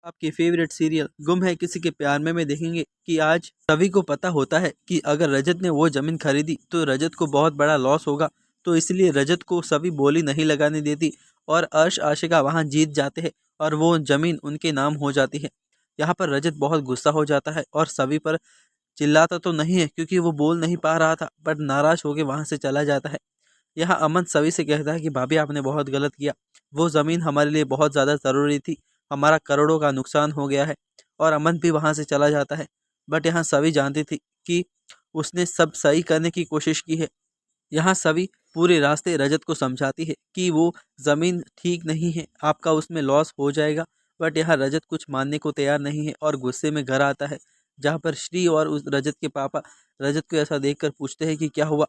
आपकी favourite serial गुम है किसी के प्यार में देखेंगे कि आज सभी को पता होता है कि अगर रजत ने वो जमीन खरीदी तो रजत को बहुत बड़ा लॉस होगा। तो इसलिए रजत को सभी बोली नहीं लगाने देती और अर्श आशिका वहां जीत जाते हैं और वो जमीन उनके नाम हो जाती है। यहाँ पर रजत बहुत गुस्सा हो जाता है और सभी पर चिल्लाता तो नहीं है क्योंकि वो बोल नहीं पा रहा था, बट नाराज होकर वहां से चला जाता है। यहाँ अमन सभी से कहता है कि भाभी आपने बहुत गलत किया, वो ज़मीन हमारे लिए बहुत ज़्यादा ज़रूरी थी, हमारा करोड़ों का नुकसान हो गया है। और अमन भी वहाँ से चला जाता है। बट यहाँ सभी जानती थी कि उसने सब सही करने की कोशिश की है। यहाँ सभी पूरे रास्ते रजत को समझाती है कि वो ज़मीन ठीक नहीं है, आपका उसमें लॉस हो जाएगा। बट यहाँ रजत कुछ मानने को तैयार नहीं है और गुस्से में घर आता है, जहाँ पर श्री और उस रजत के पापा रजत को ऐसा देखकर पूछते हैं कि क्या हुआ।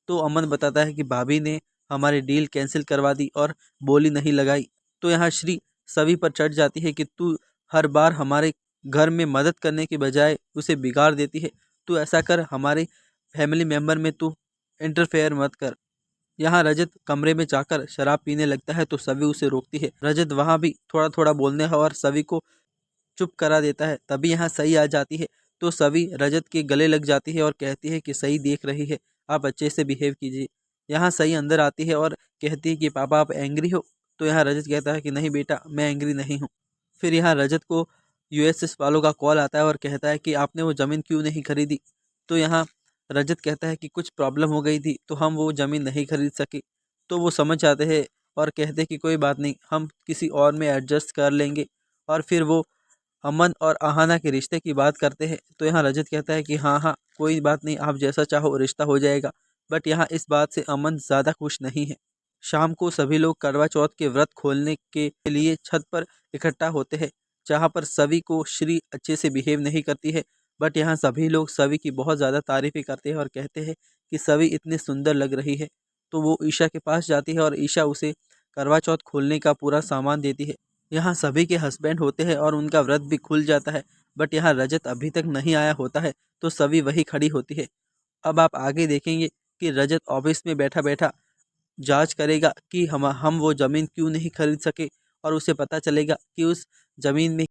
तो अमन बताता है कि भाभी ने हमारी डील कैंसिल करवा दी और बोली नहीं लगाई। तो यहाँ श्री सभी पर चढ़ जाती है कि तू हर बार हमारे घर में मदद करने के बजाय उसे बिगाड़ देती है, तू ऐसा कर हमारे फैमिली मेम्बर में तू इंटरफेयर मत कर। यहाँ रजत कमरे में जाकर शराब पीने लगता है तो सभी उसे रोकती है। रजत वहाँ भी थोड़ा थोड़ा बोलने और सभी को चुप करा देता है। तभी यहाँ सही आ जाती है तो सभी रजत के गले लग जाती है और कहती है कि सही देख रही है, आप अच्छे से बिहेव कीजिए। यहाँ सही अंदर आती है और कहती है कि पापा आप एंग्री हो। तो यहाँ रजत कहता है कि नहीं बेटा, मैं एंग्री नहीं हूँ। फिर यहाँ रजत को यूएसएस वालों का कॉल आता है और कहता है कि आपने वो ज़मीन क्यों नहीं खरीदी। तो यहाँ रजत कहता है कि कुछ प्रॉब्लम हो गई थी तो हम वो ज़मीन नहीं खरीद सके। तो वो समझ जाते हैं और कहते हैं कि कोई बात नहीं, हम किसी और में एडजस्ट कर लेंगे। और फिर वो अमन और अहाना के रिश्ते की बात करते हैं। तो यहाँ रजत कहता है कि हाँ हाँ कोई बात नहीं, आप जैसा चाहो रिश्ता हो जाएगा। बट यहाँ इस बात से अमन ज़्यादा खुश नहीं है। शाम को सभी लोग करवा चौथ के व्रत खोलने के लिए छत पर इकट्ठा होते हैं, जहाँ पर सभी को श्री अच्छे से बिहेव नहीं करती है। बट यहाँ सभी लोग सभी की बहुत ज़्यादा तारीफ़ें करते हैं और कहते हैं कि सभी इतनी सुंदर लग रही है। तो वो ईशा के पास जाती है और ईशा उसे करवा चौथ खोलने का पूरा सामान देती है। यहाँ सभी के हस्बैंड होते हैं और उनका व्रत भी खुल जाता है। बट यहाँ रजत अभी तक नहीं आया होता है तो सभी वही खड़ी होती है। अब आप आगे देखेंगे कि रजत ऑफिस में बैठा बैठा जांच करेगा कि हम वो ज़मीन क्यों नहीं खरीद सके और उसे पता चलेगा कि उस ज़मीन में